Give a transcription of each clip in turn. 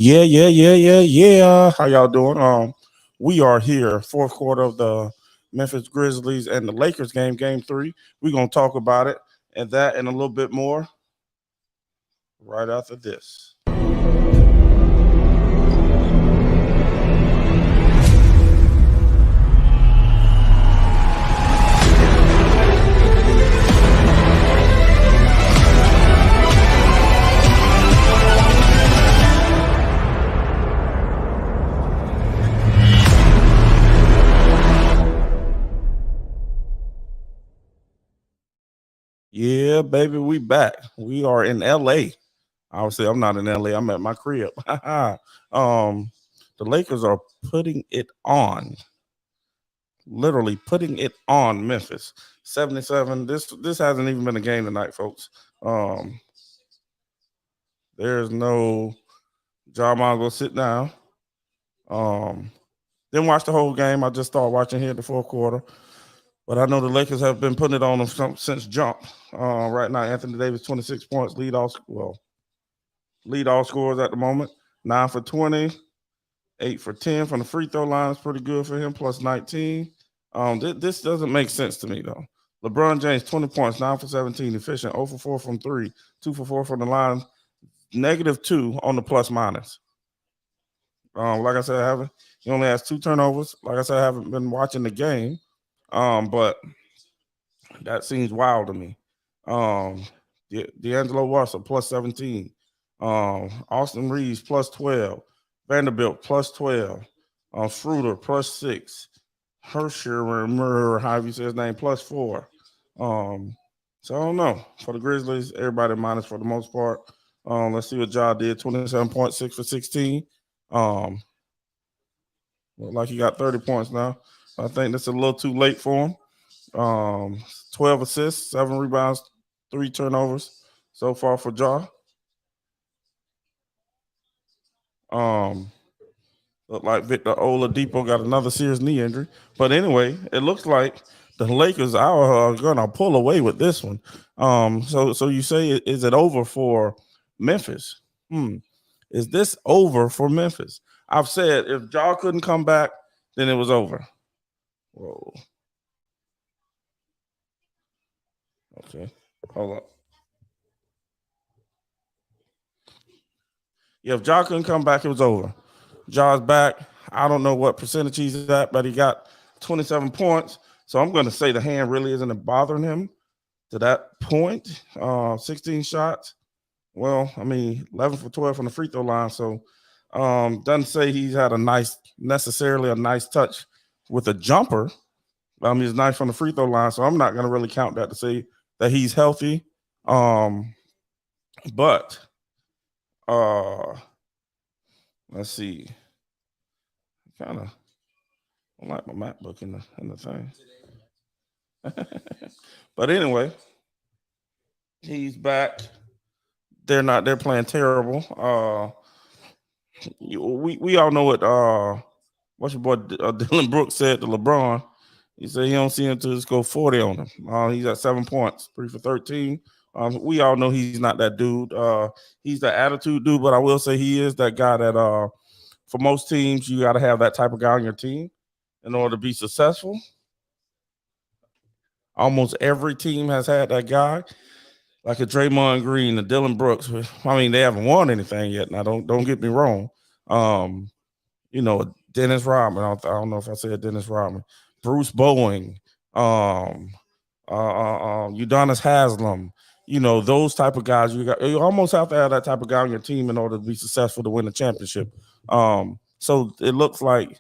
Yeah. How y'all doing? We are here, fourth quarter of the Memphis Grizzlies and the Lakers game, game three. We're gonna talk about it and that and a little bit more right after this. Yeah, baby, we back. We are in LA. Obviously, I'm not in LA. I'm at my crib. um, the Lakers are putting it on, literally putting it on Memphis. 77. This hasn't even been a game tonight, folks. Um, there's no John go sit down. Um, didn't watch the whole game. I just started watching here in the fourth quarter. But I know the Lakers have been putting it on them since jump. Right now, Anthony Davis, 26 points, lead all scorers at the moment. 9 for 20, 8 for 10 from the free throw line is pretty good for him, plus 19. This doesn't make sense to me, though. LeBron James, 20 points, 9 for 17, efficient, 0 for 4 from 3, 2 for 4 from the line, -2 on the plus minus. Like I said, he only has 2 turnovers. Like I said, I haven't been watching the game, but that seems wild to me. D'Angelo Russell, plus 17. Austin Reeves, plus 12. Vanderbilt, plus 12. Schroeder, plus 6. Hersher, however you say his name, plus 4. So I don't know. For the Grizzlies, everybody minus for the most part. Let's see what Ja did. 27.6 for 16. Look like he got 30 points now. I think that's a little too late for him. 12 assists, 7 rebounds, 3 turnovers so far for Ja. Look like Victor Oladipo got another serious knee injury. But anyway, it looks like the Lakers are gonna pull away with this one. So you say, is it over for Memphis? Is this over for Memphis? I've said if Ja couldn't come back, then it was over. Whoa. Okay. Hold up. Yeah, if Ja couldn't come back, it was over. Ja's back. I don't know what percentage he's at, but he got 27 points. So I'm going to say the hand really isn't bothering him to that point. 16 shots. Well, I mean, 11 for 12 from the free throw line. So doesn't say he's had necessarily a nice touch with a jumper. He's nice from the free throw line. So I'm not going to really count that to say that he's healthy. But let's see. Kind of I like my MacBook in the thing. But anyway, he's back. They're playing terrible. We all know what's your boy Dylan Brooks said to LeBron. He said he don't see him to just go 40 on him. He's at 7 points, 3 for 13. We all know he's not that dude. He's the attitude dude, but I will say he is that guy that for most teams you got to have that type of guy on your team in order to be successful. Almost every team has had that guy, like a Draymond Green, a Dylan Brooks. I mean, they haven't won anything yet. Now, don't get me wrong. Dennis Rodman. I don't know if I said Dennis Rodman. Bruce Boeing, Udonis Haslam. Those type of guys. You almost have to have that type of guy on your team in order to be successful to win the championship. So it looks like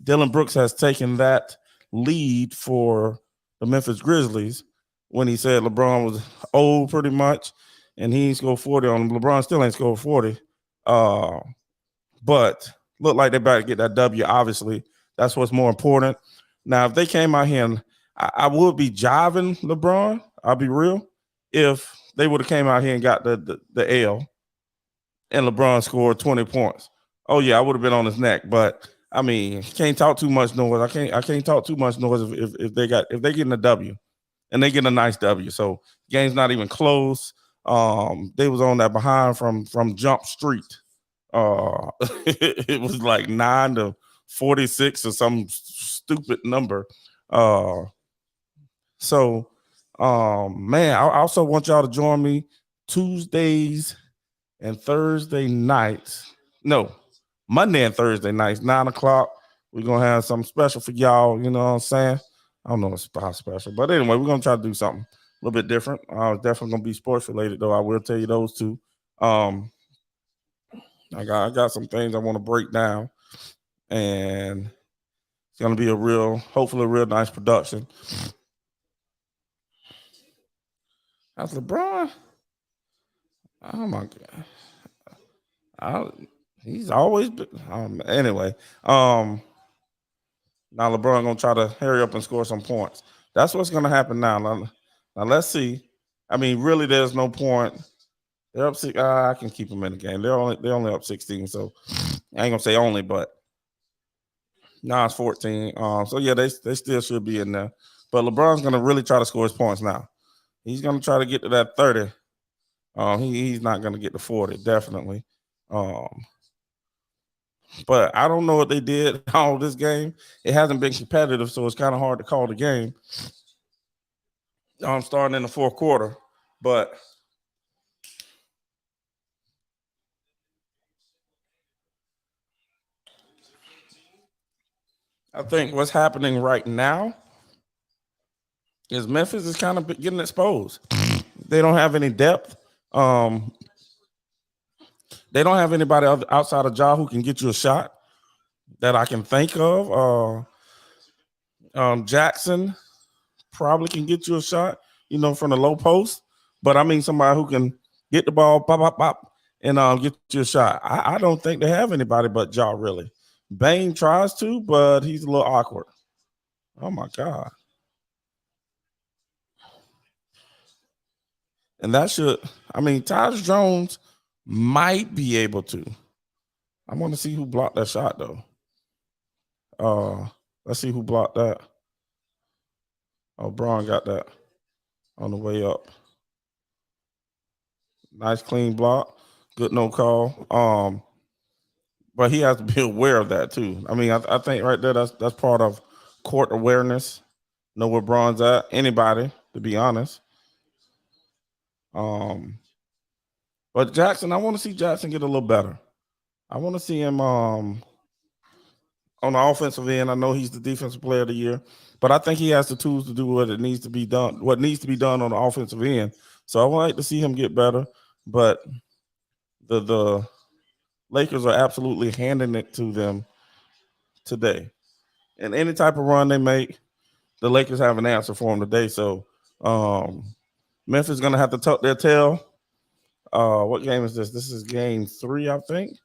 Dylan Brooks has taken that lead for the Memphis Grizzlies when he said LeBron was old pretty much and he ain't scored 40 on him. LeBron still ain't scored 40. But look like they're about to get that W, obviously. That's what's more important. Now, if they came out here and I would be jiving LeBron, I'll be real, if they would have came out here and got the L and LeBron scored 20 points. Oh, yeah, I would have been on his neck. But I mean, can't talk too much noise. I can't talk too much noise if they getting a W and they get a nice W. So game's not even close. They was on that behind from Jump Street. It was like 9-46 or some stupid number. Uh, so, man, I also want y'all to join me Tuesdays and Thursday nights. No, Monday and Thursday nights, 9 o'clock. We're gonna have something special for y'all. You know what I'm saying? I don't know if it's how special, but anyway, we're gonna try to do something a little bit different. It's definitely gonna be sports related, though. I will tell you those two. Um, I got some things I want to break down, and it's gonna be hopefully a real nice production. That's LeBron. Oh my god. He's always been anyway. Now LeBron gonna try to hurry up and score some points. That's what's gonna happen now. Now let's see. I mean, really, there's no point. They're up six. I can keep them in the game. They're only up 16. So I ain't gonna say only, but now it's 14. So yeah, they still should be in there. But LeBron's gonna really try to score his points now. He's gonna try to get to that 30. He's not gonna get to 40, definitely. But I don't know what they did all this game. It hasn't been competitive, so it's kind of hard to call the game. Starting in the fourth quarter, but I think what's happening right now is Memphis is kind of getting exposed. They don't have any depth. They don't have anybody outside of Ja who can get you a shot that I can think of. Jackson probably can get you a shot, from the low post. But I mean somebody who can get the ball, pop, pop, pop, and get you a shot. I don't think they have anybody but Ja, really. Bane tries to, but he's a little awkward. Oh, my God. And Tyus Jones might be able to. I want to see who blocked that shot, though. Let's see who blocked that. Oh, Braun got that on the way up. Nice clean block. Good no call. But he has to be aware of that too. I mean, I think right there that's part of court awareness. Know where Braun's at. Anybody, to be honest. But Jackson, I want to see Jackson get a little better. I want to see him on the offensive end. I know he's the defensive player of the year, but I think he has the tools to do what needs to be done on the offensive end. So I would like to see him get better. But the Lakers are absolutely handing it to them today. And any type of run they make, the Lakers have an answer for them today. So Memphis is going to have to tuck their tail. What game is this? This is game 3, I think.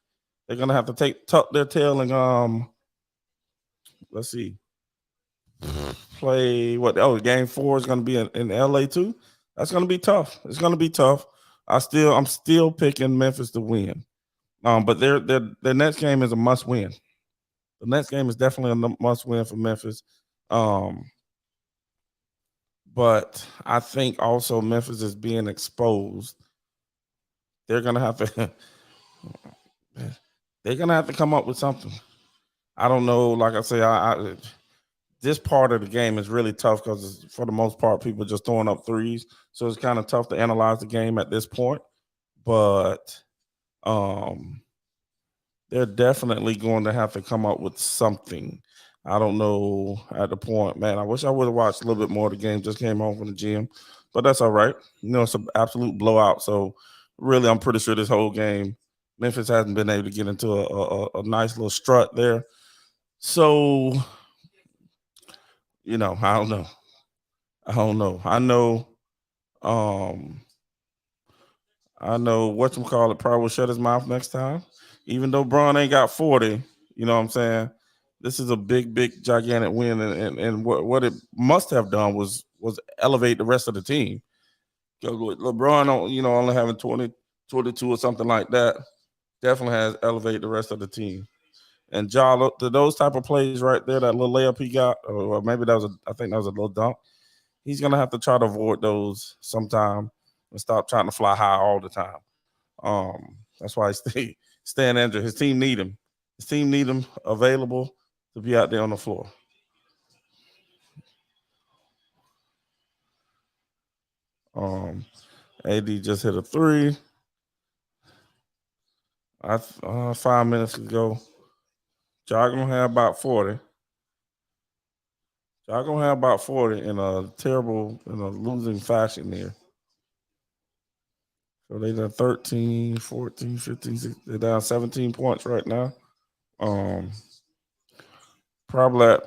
They're going to have to tuck their tail and let's see. Play what? Oh, game 4 is going to be in LA too. That's going to be tough. It's going to be tough. I'm still picking Memphis to win. But their next game is a must win. The next game is definitely a must win for Memphis. But I think also Memphis is being exposed. They're gonna have to come up with something. I don't know. Like I say, this part of the game is really tough because for the most part, people are just throwing up threes. So it's kind of tough to analyze the game at this point. But they're definitely going to have to come up with something. I don't know at the point, man. I wish I would have watched a little bit more of the game. Just came home from the gym, but that's all right. It's an absolute blowout. So really, I'm pretty sure this whole game, Memphis hasn't been able to get into a nice little strut there. So, I don't know. I know whatchamacallit probably will shut his mouth next time. Even though Braun ain't got 40, you know what I'm saying? This is a big, big, gigantic win. And what it must have done was elevate the rest of the team. LeBron, only having 20, 22 or something like that, definitely has elevated the rest of the team. And Ja, those type of plays right there, that little layup he got, or maybe I think that was a little dunk. He's gonna have to try to avoid those sometime and stop trying to fly high all the time. That's why staying injured. His team need him. His team need him available to be out there on the floor. AD just hit a three. 5 minutes ago. Y'all gonna have about 40. Y'all gonna have about 40 in a losing fashion there. So they done 13, 14, 15, 16, they're down 17 points right now. Probably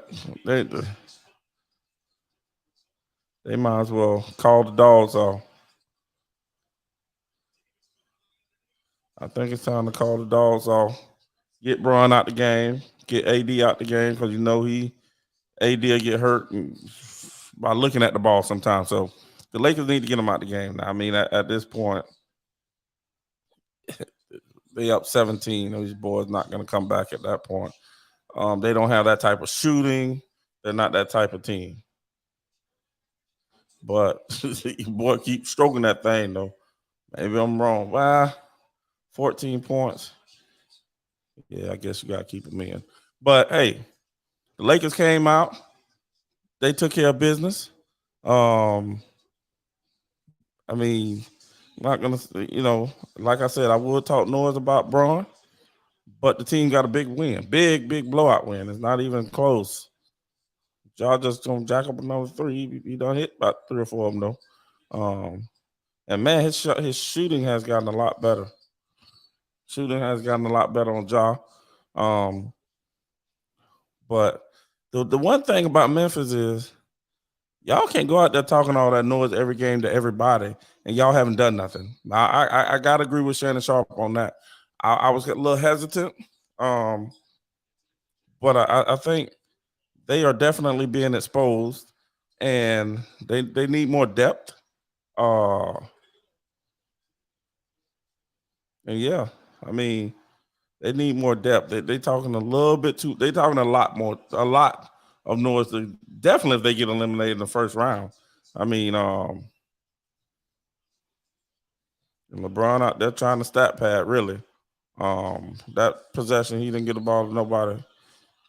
they might as well call the dogs off. I think it's time to call the dogs off. Get Braun out the game. Get AD out the game because AD will get hurt by looking at the ball sometimes. So the Lakers need to get him out the game. Now, I mean, at this point, they up 17. These boys not going to come back at that point. They don't have that type of shooting. They're not that type of team. But boy, keep stroking that thing though. Maybe I'm wrong. Well, 14 points. Yeah, I guess you got to keep them in. But hey, the Lakers came out. They took care of business. I mean, not gonna, like I said, I would talk noise about Braun, but the team got a big win, big blowout win. It's not even close. Y'all just gonna jack up another three. He done hit about 3 or 4 of them though. And man, his shooting has gotten a lot better. Shooting has gotten a lot better on Ja. But the one thing about Memphis is y'all can't go out there talking all that noise every game to everybody, and y'all haven't done nothing. Now, I gotta agree with Shannon Sharp on that. I was a little hesitant, but I think they are definitely being exposed, and they need more depth. And yeah, I mean, they need more depth. They talking a little bit too. They talking a lot of noise. Definitely, if they get eliminated in the first round. I mean, LeBron out there trying to stat pad. Really, that possession he didn't get the ball to nobody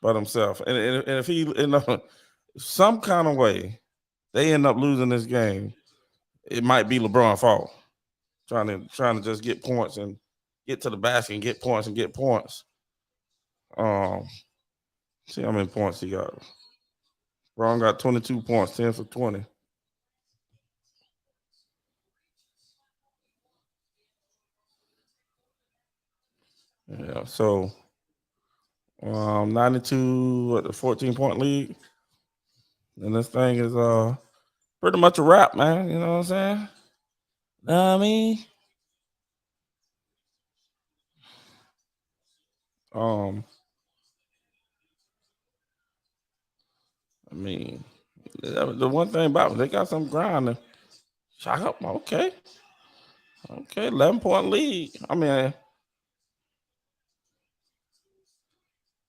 but himself. And if he in some kind of way they end up losing this game, it might be LeBron's fault. Trying to just get points and get to the basket and get points and get points. See how many points he got. Braun got 22 points, 10 for 20. Yeah, so 92 at the 14-point lead. And this thing is pretty much a wrap, man. You know what I'm saying? Know what I mean? I mean, the one thing about them, they got some grinding. Shock up, okay. 11-point lead. I mean,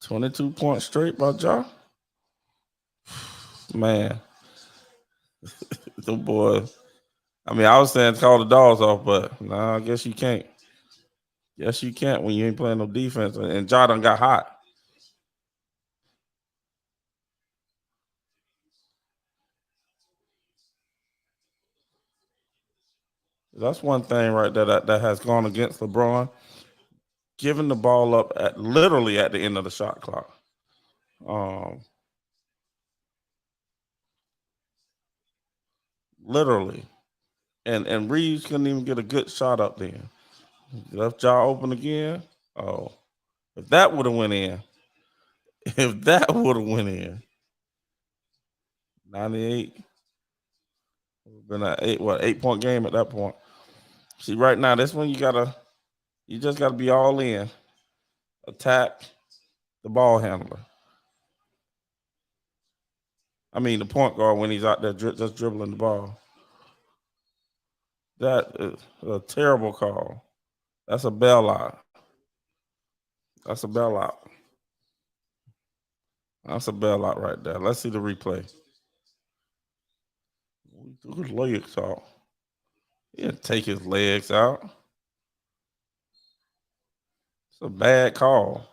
22 points straight by Ja. Man, the boys. I mean, I was saying call the dogs off, but nah, I guess you can't. Yes, you can't when you ain't playing no defense. And Ja done got hot. That's one thing right there that has gone against LeBron. Giving the ball up literally at the end of the shot clock. Literally. And Reeves couldn't even get a good shot up there. Left Ja open again. Oh, if that would have went in, 98 would have been an 8-point game at that point. See, right now, this one you just gotta be all in. Attack the ball handler. I mean, the point guard when he's out there just dribbling the ball. That is a terrible call. That's a bailout. That's a bailout. That's a bailout right there. Let's see the replay. He took his legs out. He didn't take his legs out. It's a bad call.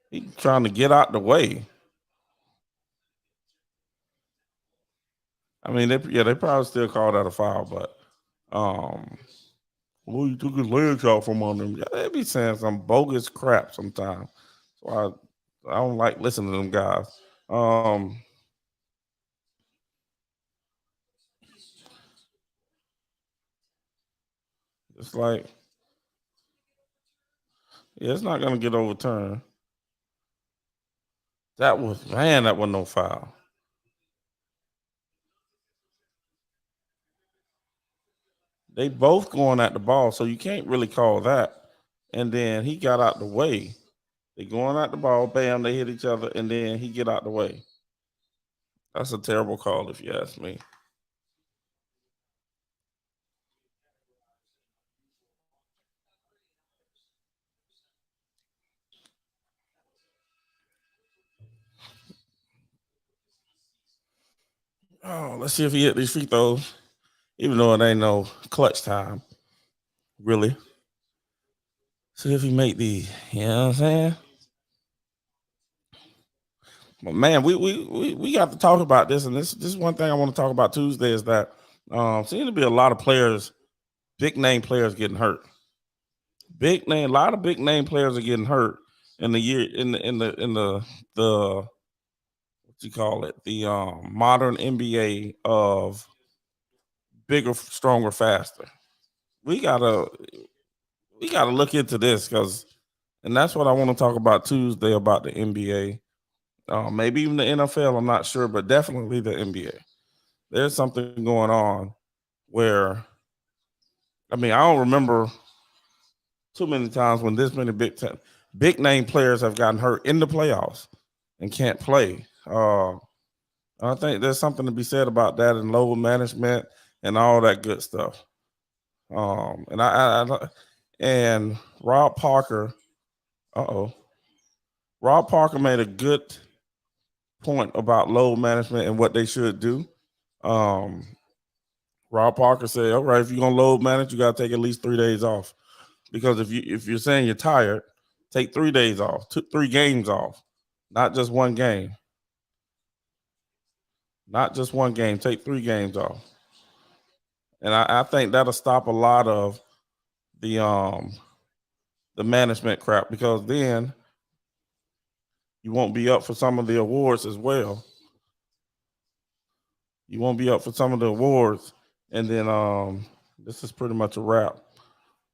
He trying to get out the way. I mean, they probably still call that a foul, but well, he took his legs out from under him. Yeah, they be saying some bogus crap sometimes. So I don't like listening to them guys. Um, it's like, yeah, it's not gonna get overturned. That was no foul. They both going at the ball, so you can't really call that. And then he got out the way. They going at the ball, bam, they hit each other, and then he get out the way. That's a terrible call, if you ask me. Oh, let's see if he hit these free throws, even though it ain't no clutch time, really. See if he make these. You know what I'm saying? But man, we got to talk about this, and this is one thing I want to talk about Tuesday is that seems to be a lot of players, big name players getting hurt. A lot of big name players are getting hurt in the year the what you call it, the modern NBA of bigger, stronger, faster. We gotta we gotta look into this because, and that's what I want to talk about Tuesday about the NBA. Maybe even the NFL. I'm not sure, but definitely the NBA. There's something going on where I mean I don't remember too many times when this many big name players have gotten hurt in the playoffs and can't play. I think there's something to be said about that and load management and all that good stuff. And and Rob Parker, oh, Rob Parker made a good point about load management and what they should do. Um, Rob Parker said, "All right, if you're gonna load manage, you gotta take at least 3 days off because if you're saying you're tired, take 3 days off, 3 games off, not just one game, not just one game. Take 3 games off." And I think that'll stop a lot of the um the management crap because then you won't be up for some of the awards as well. You won't be up for some of the awards, and then this is pretty much a wrap.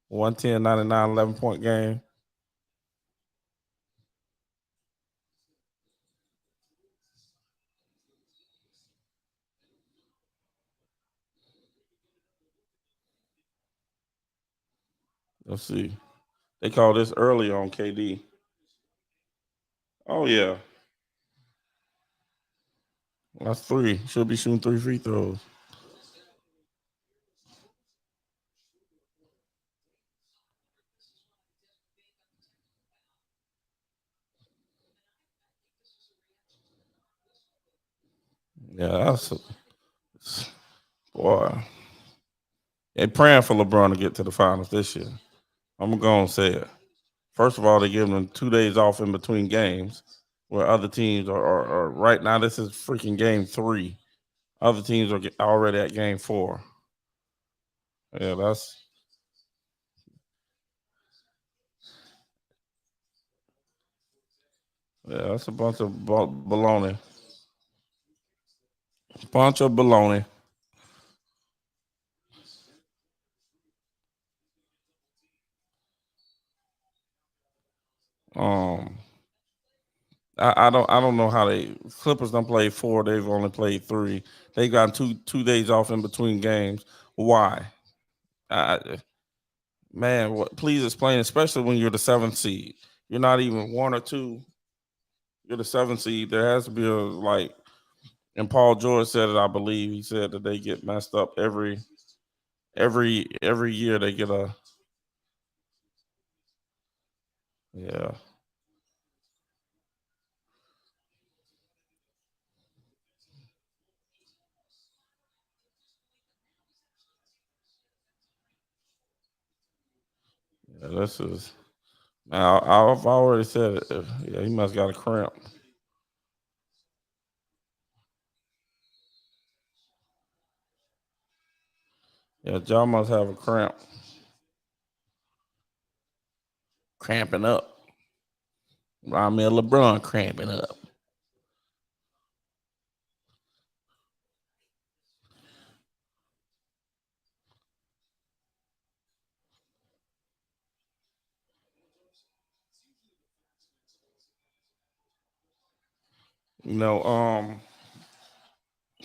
110, 99, 11 point game. Let's see. They call this early on KD. Oh yeah, that's three. Should be shooting 3 free throws. Yeah, boy. They praying for LeBron to get to the finals this year. I'm gonna go and say it. First of all, they give them 2 days off in between games, where other teams are right now. This is freaking game three. Other teams are already at game four. Yeah, that's a bunch of baloney. Bunch of baloney. Um, I don't know how they Clippers don't play four. They've only played three. They got two days off in between games. Why? I, man, please explain. Especially when you're the seventh seed. You're not even one or two. You're the seventh seed. There has to be a like. And Paul George said it. I believe he said that they get messed up every year. They get a yeah. this is. I've already said it. Yeah, he must got a cramp. Yeah, John must have a cramp. Cramping up. Remind me of LeBron cramping up. You know,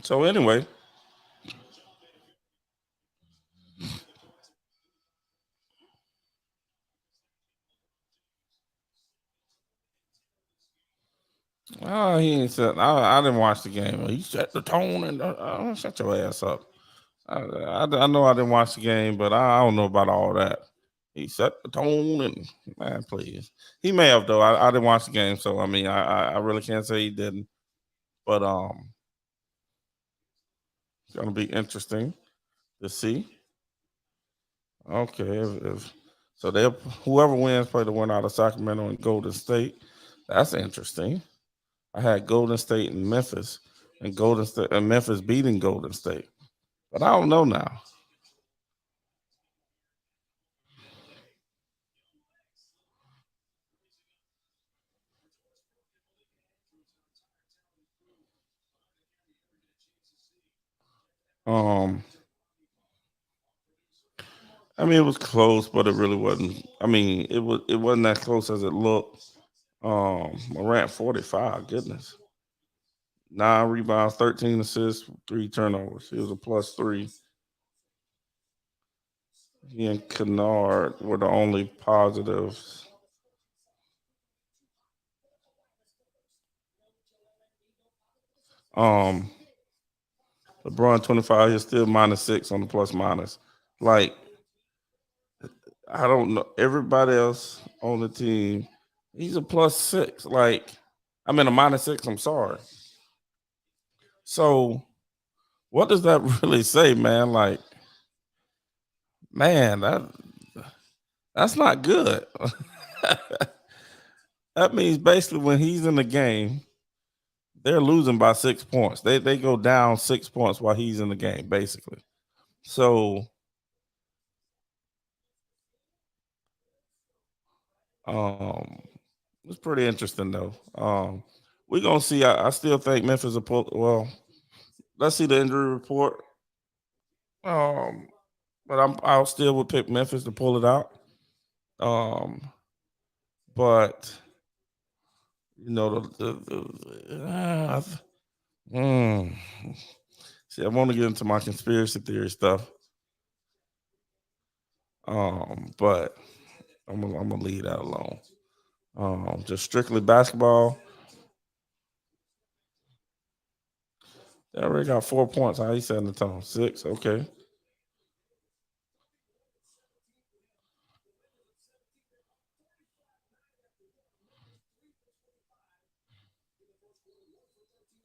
so anyway, he ain't said. I didn't watch the game. He set the tone and shut your ass up. I know I didn't watch the game, but I don't know about all that. He set the tone and man, please. He may have though. I didn't watch the game, so I mean, I really can't say he didn't. But it's gonna be interesting to see. Okay, if so, they whoever wins play the winner out of Sacramento and Golden State. That's interesting. I had Golden State and Memphis, and Golden State and Memphis beating Golden State, but I don't know now. Um, I mean, it was close, but it really wasn't. I mean, it wasn't that close as it looked. Morant 45, goodness. 9 rebounds, 13 assists, 3 turnovers. He was a plus three. He and Kennard were the only positives. Um, LeBron 25, he's still -6 on the plus minus. Like, I don't know. Everybody else on the team, he's a +6. Like, I mean a -6, I'm sorry. So what does that really say, man? Like, man, that's not good. That means basically when he's in the game, they're losing by 6 points. They go down 6 points while he's in the game, basically. So um it's pretty interesting though. We're gonna see. I still think Memphis will pull well, let's see the injury report. Um but I'll still would pick Memphis to pull it out. Um but you know mm, see I want to get into my conspiracy theory stuff. But I'm gonna leave that alone. Just strictly basketball. They already got 4 points. How you setting the tone? Six, okay.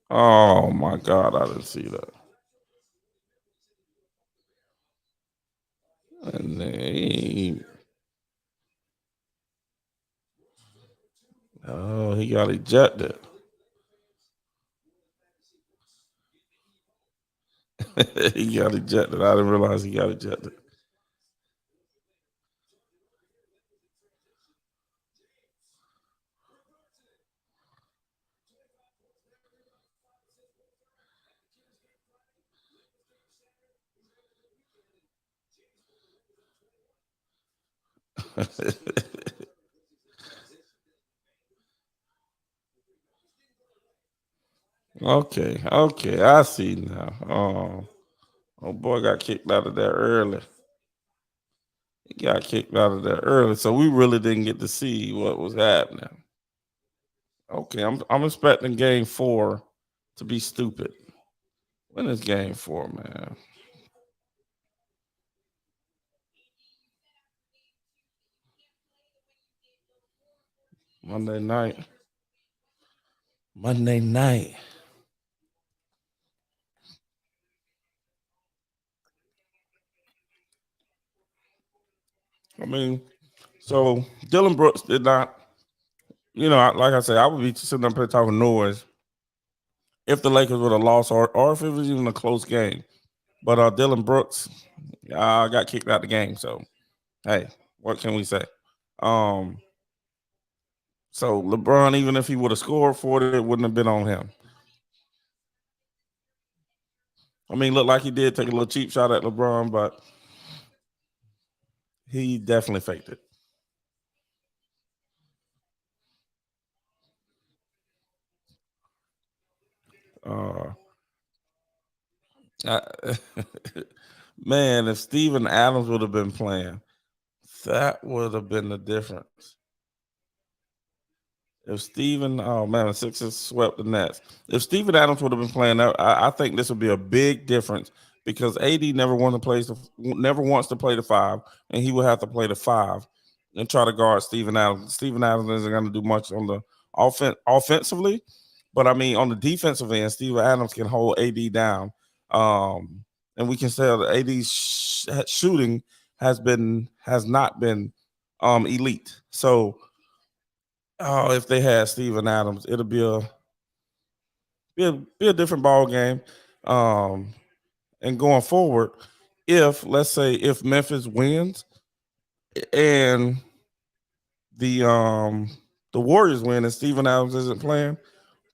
Oh my God, I didn't see that. And oh, he got ejected. He got ejected. I didn't realize he got ejected. Okay, okay, I see now. Oh boy, got kicked out of there early. He got kicked out of there early, so we really didn't get to see what was happening. Okay, I'm expecting game four to be stupid. When is game four, man? Monday night. Monday night. I mean, So Dylan Brooks did not, like I said, I would be sitting up here talking noise if the Lakers would have lost or if it was even a close game. But Dylan Brooks got kicked out the game. So hey, what can we say? Um, so LeBron, even if he would have scored for it wouldn't have been on him. I mean, looked like he did take a little cheap shot at LeBron, but he definitely faked it. Uh, I, man, if Steven Adams would have been playing, that would have been the difference. If Steven, oh man, the Sixers swept the Nets. If Steven Adams would have been playing, I think this would be a big difference because AD never wants to play the five, and he would have to play the five and try to guard Steven Adams. Steven Adams isn't going to do much on the offensively, but I mean on the defensive end, Steven Adams can hold AD down, and we can say that AD's shooting has not been elite. So if they had Steven Adams, it'll be a different ball game. Um, and going forward, if let's say if Memphis wins and the Warriors win and Steven Adams isn't playing,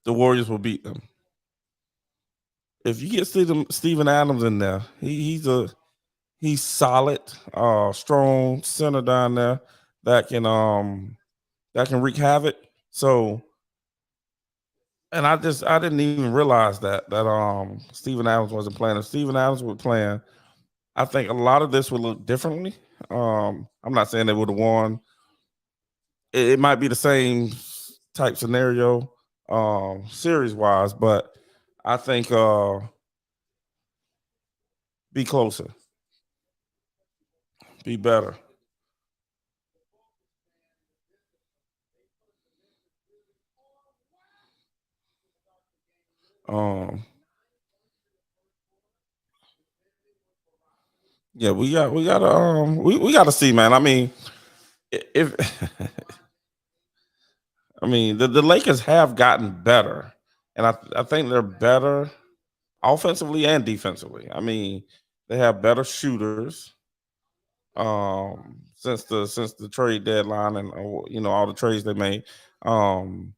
the Warriors will beat them. If you get Steven Adams in there, he's solid, strong center down there that can wreak havoc. So and I didn't even realize that Steven Adams wasn't playing. If Steven Adams was playing, I think a lot of this would look differently. I'm not saying they would have won. It might be the same type scenario, series wise, but I think be closer, be better. Um, yeah, we got to see, man. I mean, if I mean the Lakers have gotten better, and I think they're better offensively and defensively. I mean, they have better shooters since the trade deadline and all the trades they made. Um,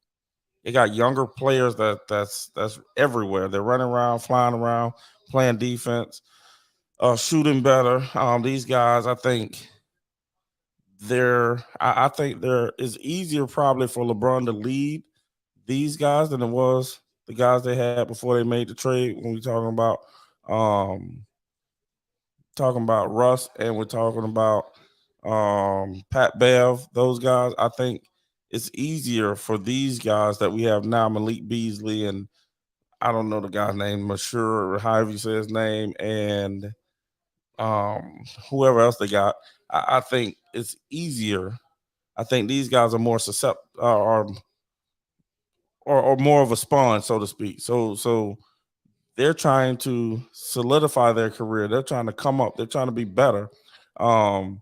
they got younger players that's everywhere. They're running around, flying around, playing defense, shooting better. These guys, I think there is easier probably for LeBron to lead these guys than it was the guys they had before they made the trade. When we um talking about Russ and we're talking about Pat Bev, those guys, I think it's easier for these guys that we have now, Malik Beasley and I don't know the guy's name, Mashur, or however you say his name, and whoever else they got. I think it's easier. I think these guys are more susceptible or more of a spawn, so to speak. So they're trying to solidify their career. They're trying to come up. They're trying to be better. Um,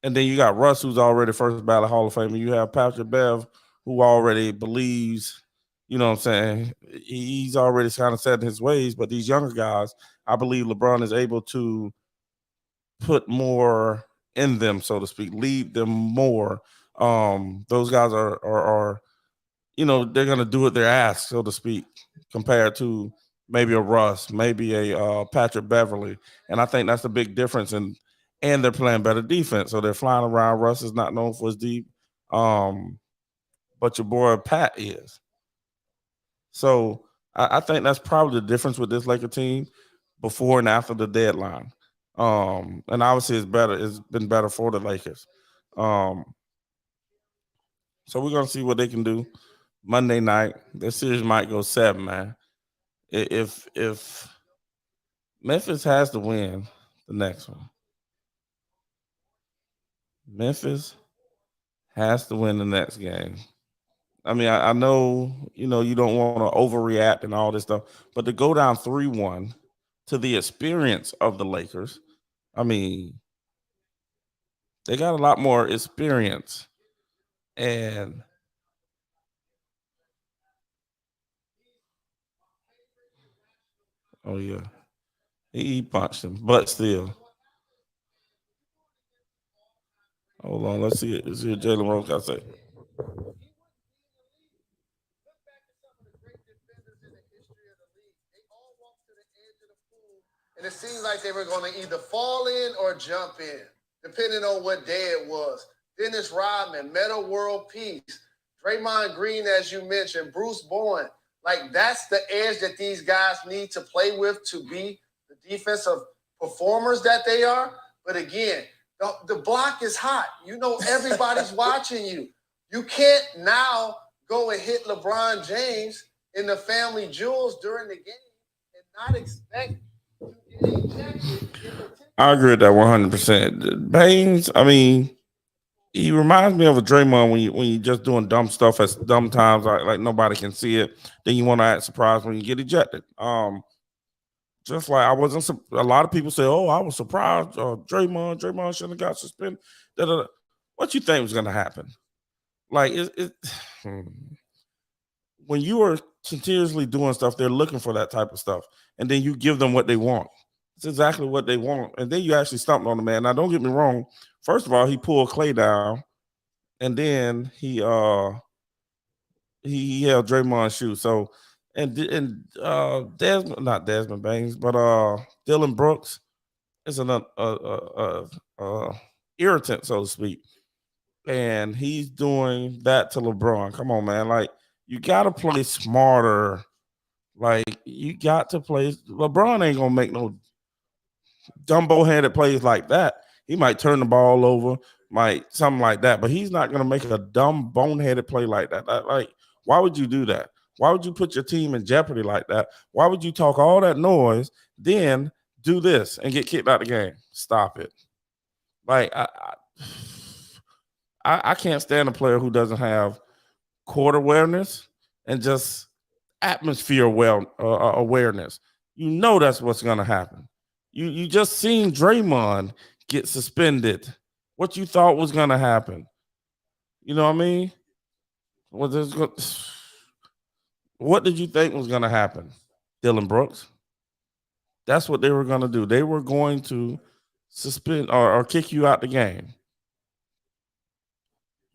and then you got Russ, who's already first ballot Hall of Fame. And you have Patrick Bev, who already believes, you know what I'm saying? He's already kind of set in his ways. But these younger guys, I believe LeBron is able to put more in them, so to speak, lead them more. Those guys are they're gonna do what they're asked, so to speak, compared to maybe a Russ, maybe a Patrick Beverly, and I think that's the big difference. And they're playing better defense, so they're flying around. Russ is not known for his deep, um, but your boy Pat is. So I think that's probably the difference with this Laker team before and after the deadline. And obviously it's better. It's been better for the Lakers. Um, so we're gonna see what they can do Monday night. This series might go seven, man. If Memphis has to win the next one, Memphis has to win the next game. I mean, I know you don't want to overreact and all this stuff, but to go down 3-1 to the experience of the Lakers, I mean, They got a lot more experience. And oh yeah, he punched him, but still. Hold on, let's see it. Let's see what Jalen Rose got to say. And it seemed like they were going to either fall in or jump in, depending on what day it was. Dennis Rodman, Meta World Peace, Draymond Green, as you mentioned, Bruce Bowen. Like, that's the edge that these guys need to play with to be the defensive performers that they are. But again, the block is hot. You know, everybody's watching you. You can't now go and hit LeBron James in the family jewels during the game and not expect to get ejected. I agree with that 100%. Baines, I mean, he reminds me of a Draymond when you just doing dumb stuff at dumb times, like nobody can see it. Then you want to act surprised when you get ejected. Just like I wasn't. A lot of people say, "Oh, I was surprised. Draymond shouldn't have got suspended." Da, da, da. What you think was going to happen? Like when you are continuously doing stuff, they're looking for that type of stuff, and then you give them what they want. It's exactly what they want, and then you actually stumped on the man. Now, don't get me wrong. First of all, he pulled Clay down, and then he held Draymond's shoe. So, Desmond, not Desmond Baines, but Dylan Brooks is an irritant, so to speak, and he's doing that to LeBron. Come on, man! Like you got to play smarter. Like you got to play. LeBron ain't gonna make no Dumbo handed plays like that. He might turn the ball over, might something like that, but he's not gonna make a dumb boneheaded play like that. Like, why would you do that? Why would you put your team in jeopardy like that? Why would you talk all that noise, then do this and get kicked out of the game? Stop it. Like I can't stand a player who doesn't have court awareness and just atmosphere awareness. You know that's what's gonna happen. You just seen Draymond get suspended. What you thought was gonna happen? You know what I mean? What what did you think was gonna happen, Dylan Brooks? That's what they were gonna do. They were going to suspend or kick you out the game.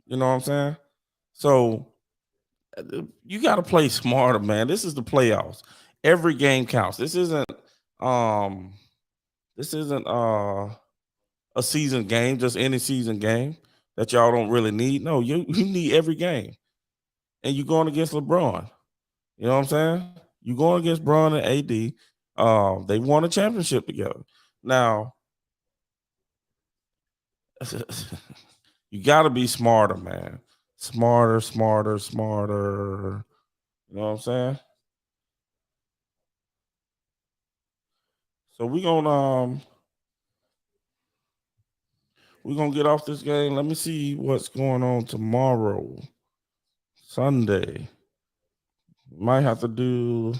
You know what I'm saying? So you got to play smarter, man. This is the playoffs. Every game counts. Um this isn't a season game, just any season game that y'all don't really need. No, you need every game. And you're going against LeBron. You know what I'm saying? You're going against Bron and AD. They won a championship together. Now, you got to be smarter, man. Smarter, smarter, smarter. You know what I'm saying? So we're gonna get off this game. Let me see what's going on tomorrow, Sunday. Might have to do.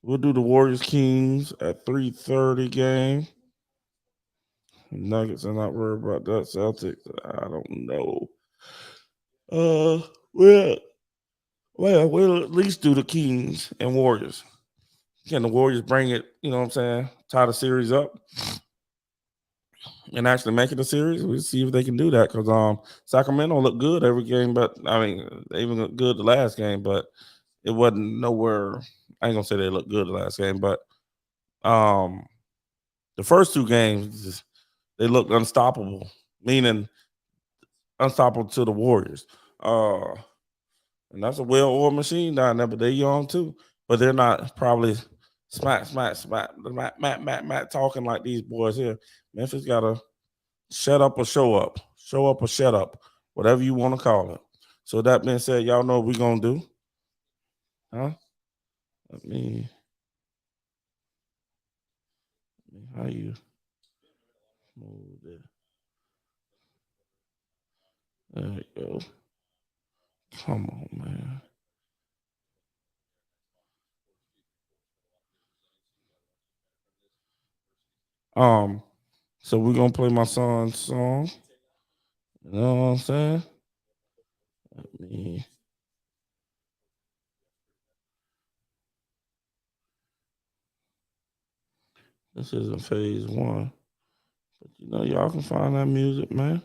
We'll do the Warriors Kings at 3:30 game. Nuggets are not worried about that. Celtics, I don't know. Uh, well, we'll at least do the Kings and Warriors. Can the Warriors bring it? You know what I'm saying? Tie the series up and actually make it a series. We'll see if they can do that because Sacramento looked good every game, but I mean they even looked good the last game, but it wasn't nowhere. I ain't gonna say they looked good the last game, but um the first two games they looked unstoppable, meaning unstoppable to the Warriors. Uh and that's a well-oiled machine down there, but they're young too. But they're not probably smack talking like these boys here. Memphis gotta shut up or show up. Show up or shut up. Whatever you want to call it. So that being said, y'all know what we're gonna do. Huh? Let me how you move it. There you go. Come on, man. Um, so we're gonna play my son's song. You know what I'm saying? Let me. This isn't phase one. But you know, y'all can find that music, man.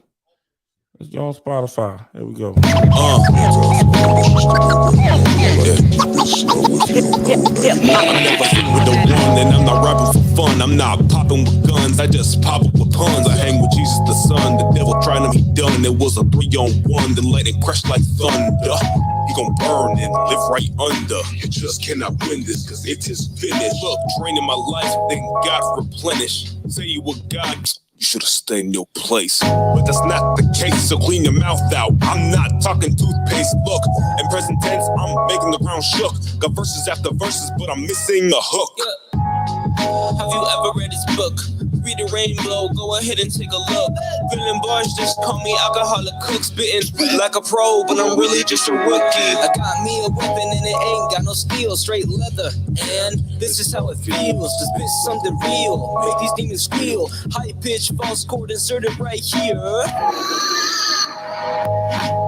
Let's go on Spotify. Here we go. I never sing with the one, and I'm not rapping for fun. I'm not popping with guns, I just pop up with puns. I hang with Jesus the Son, the devil trying to be done. It was a 3-on-1, the lightning crashed like thunder. You gon' burn and live right under. You just cannot win this, cause it is finished. Look, draining my life, then God replenish. Say you were God, you should've stayed in your place. But that's not the case, so clean your mouth out. I'm not talking toothpaste. Look, in present tense, I'm making the ground shook. Got verses after verses, but I'm missing a hook. Yeah. Have you ever read his book? Read the rainbow, go ahead and take a look. Filling bars, just call me alcoholic cook. Spitting like a pro, but I'm really just a rookie. I got me a weapon and it ain't got no steel. Straight leather, and this is how it feels to spit something real. Make these demons squeal. High pitch, false chord inserted right here.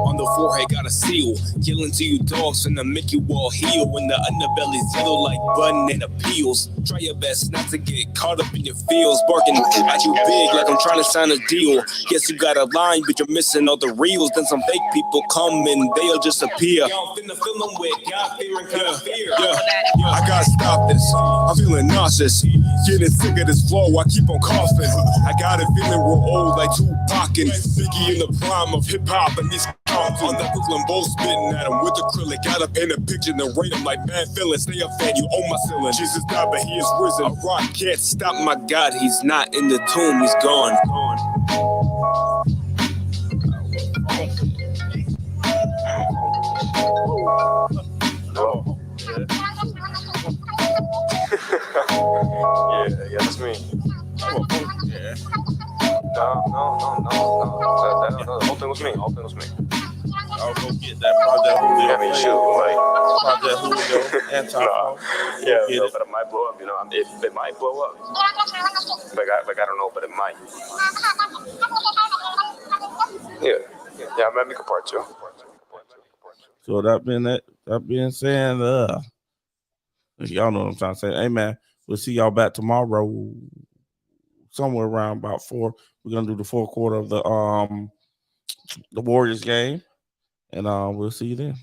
On the forehead got a seal. Killing to you dogs finna make you all heal. When the underbelly's yellow like banana peels. Try your best not to get caught up in your feels. Barking at you big like I'm trying to sign a deal. Yes, you got a line, but you're missing all the reels. Then some fake people come and they'll just appear. Y'all finna fill them with God fearing kind of fear. Yeah, I gotta stop this. I'm feeling nauseous. Getting sick of this flow, I keep on coughing. I got a feeling we're old like Tupac and Biggie in the prime of hip-hop. And these on that Brooklyn Bowl spitting at him with acrylic. Gotta paint a picture and rate him like man feeling. Stay up, fan, you own my ceiling. Jesus died, but he is risen. A rock can't stop my God. He's not in the tomb, he's gone. Yeah, that's me. Yeah. No. The whole thing was me. I'll go get that Project Julio. I mean, shoot, like Project Julio, anti-flow. Yeah, but it might blow up. You know, it might blow up. Like I don't know, but it might. Yeah. I might make a part two. So that being said, y'all know what I'm trying to say. Hey man, we'll see y'all back tomorrow, somewhere around about 4. We're gonna do the 4th quarter of the Warriors game, and we'll see you then.